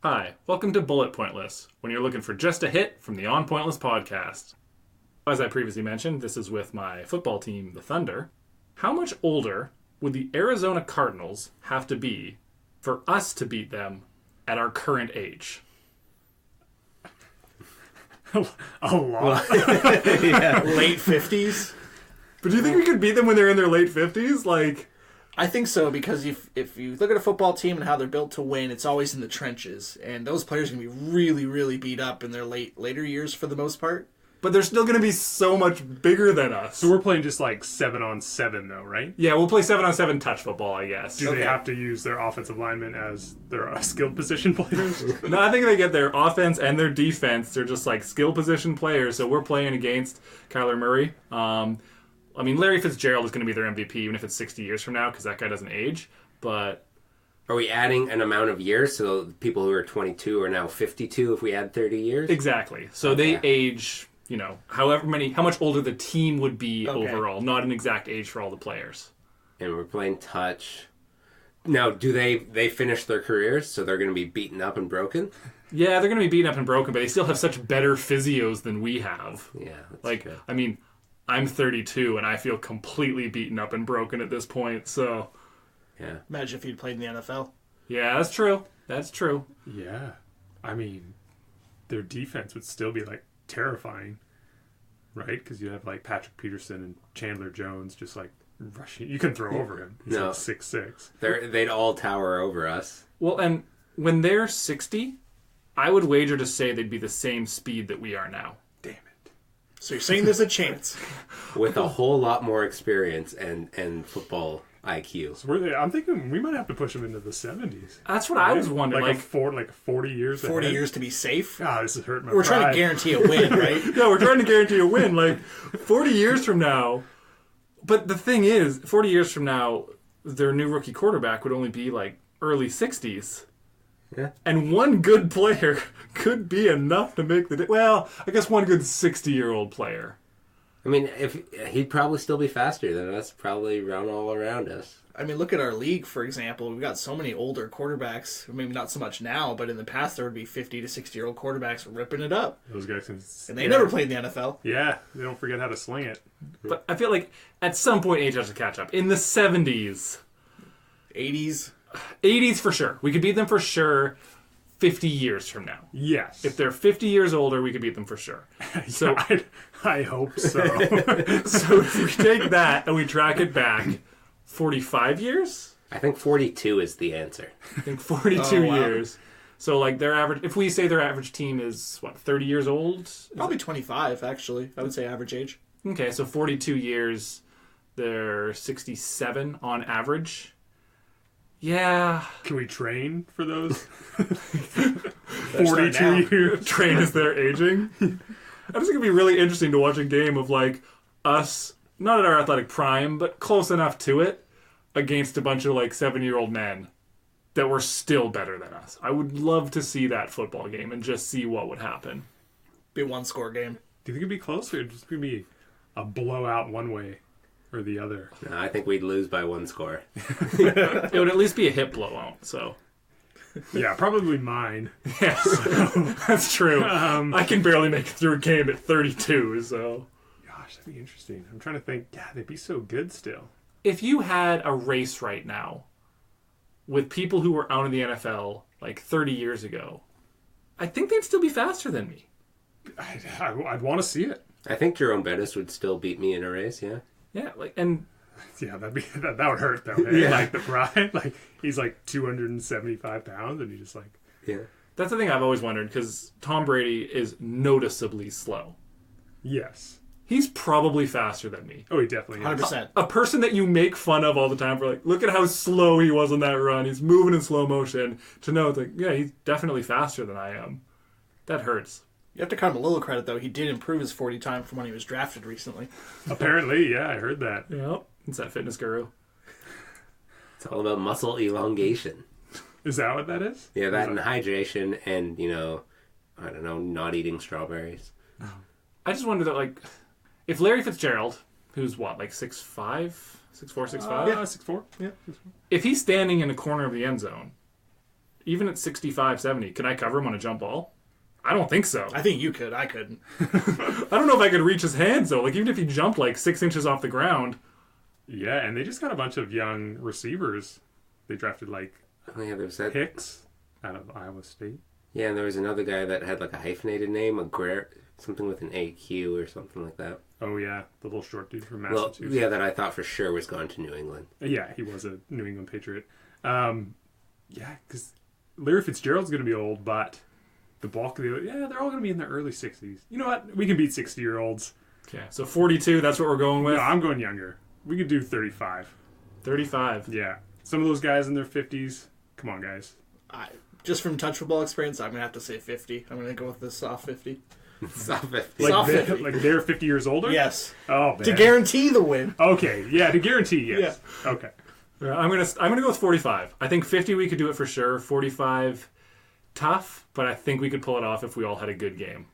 Hi, welcome to Bullet Pointless, when you're looking for just a hit from the On Pointless podcast. As I previously mentioned, this is with my football team, the Thunder. How much older would the Arizona Cardinals have to be for us to beat them at our current age? A lot. Yeah, late 50s. But do you think we could beat them when they're in their late 50s? I think so, because if you look at a football team and how they're built to win, it's always in the trenches. And those players are going to be really, really beat up in their later years for the most part. But they're still going to be so much bigger than us. So we're playing just like 7-on-7 though, right? Yeah, we'll play 7-on-7 touch football, I guess. Do they have to use their offensive linemen as their skilled position players? No, I think they get their offense and their defense. They're just like skill position players. So we're playing against Kyler Murray. Larry Fitzgerald is going to be their MVP even if it's 60 years from now because that guy doesn't age. But are we adding an amount of years? So people who are 22 are now 52 if we add 30 years? Exactly. So they age, how much older the team would be overall, not an exact age for all the players. And we're playing touch. Now, do they finish their careers, so they're going to be beaten up and broken? Yeah, they're going to be beaten up and broken, but they still have such better physios than we have. Yeah, that's true. I'm 32, and I feel completely beaten up and broken at this point, so... Yeah. Imagine if you'd played in the NFL. Yeah, that's true. That's true. Yeah. Their defense would still be, terrifying, right? Because you have, Patrick Peterson and Chandler Jones just, rushing. You can throw over him. He's 6'6". They'd all tower over us. Well, and when they're 60, I would wager to say they'd be the same speed that we are now. Damn it. So you're saying there's a chance. With a whole lot more experience and football IQ. So I'm thinking we might have to push them into the 70s. That's what I was wondering. 40 years 40 ahead. years to be safe? This is hurting my We're pride. trying to guarantee a win, right? Yeah, we're trying to guarantee a win. 40 years from now. But the thing is, 40 years from now, their new rookie quarterback would only be early 60s. Yeah. And one good player could be enough to make the... Well, I guess one good 60-year-old player. If he'd probably still be faster than us, probably run all around us. Look at our league, for example. We've got so many older quarterbacks. Maybe not so much now, but in the past there would be 50 to 60-year-old quarterbacks ripping it up. Those guys And they never played in the NFL. Yeah, they don't forget how to sling it. But I feel like at some point age has to catch up. In the 70s... 80s. 80s for sure. We could beat them for sure 50 years from now. Yes. If they're 50 years older, we could beat them for sure. So I hope so. So if we take that and we track it back 45 years? I think 42 is the answer. I think 42 years. So their average, if we say their average team is 30 years old? Probably 25, actually. I would say average age. Okay, so 42 years, they're 67 on average. Yeah. Can we train for those 42 years? Train as they're aging. I just think it'd be really interesting to watch a game of us, not at our athletic prime, but close enough to it, against a bunch of 7-year-old men that were still better than us. I would love to see that football game and just see what would happen. Be a one-score game. Do you think it'd be close, or just gonna be a blowout one way or the other? No, I think we'd lose by one score. It would at least be a hip blowout, so... Yeah, probably mine. Yeah, that's true. I can barely make it through a game at 32, so... Gosh, that'd be interesting. I'm trying to think. Yeah, they'd be so good still. If you had a race right now with people who were out in the NFL 30 years ago, I think they'd still be faster than me. I'd want to see it. I think Jerome Bettis would still beat me in a race, yeah. Yeah, and... Yeah, that would hurt, though. Eh? Yeah. The pride. He's 275 pounds, and he's just Yeah. That's the thing I've always wondered, because Tom Brady is noticeably slow. Yes. He's probably faster than me. Oh, he definitely is. 100%. A person that you make fun of all the time for look at how slow he was on that run. He's moving in slow motion. To know, yeah, he's definitely faster than I am. That hurts. You have to cut him a little credit, though. He did improve his 40 time from when he was drafted recently. Apparently, yeah, I heard that. Yep. It's that fitness guru. It's all about muscle elongation. Is that what that is? Yeah, that and hydration and, I don't know, not eating strawberries. I just wonder that, if Larry Fitzgerald, who's 6'5", 6'4", 6'5"? Yeah, 6'4". Yeah, 6'4". If he's standing in the corner of the end zone, even at 65, 70, can I cover him on a jump ball? I don't think so. I think you could. I couldn't. I don't know if I could reach his hands, though. Like, even if he jumped, like, 6 inches off the ground. Yeah, and they just got a bunch of young receivers. They drafted, like, Oh, yeah, there was that. Hicks out of Iowa State. Yeah, and there was another guy that had like a hyphenated name, something with an AQ or something like that. Oh, yeah, the little short dude from Well, Massachusetts. yeah, that I thought for sure was going to New England. Yeah, he was a New England Patriot. Yeah, because Larry Fitzgerald's going to be old, but the bulk of they're all going to be in their early 60s. You know what? We can beat 60-year-olds. Okay, so 42, that's what we're going with? No, I'm going younger. We could do 35. 35. Yeah. Some of those guys in their 50s. Come on, guys. Just from touch football experience, I'm going to have to say 50. I'm going to go with the soft 50. Soft 50. Soft 50. Like they're 50 years older? Yes. Oh, man. To guarantee the win. Okay, yeah, to guarantee, yes. Yeah. Okay. I'm gonna go with 45. I think 50 we could do it for sure. 45, tough, but I think we could pull it off if we all had a good game.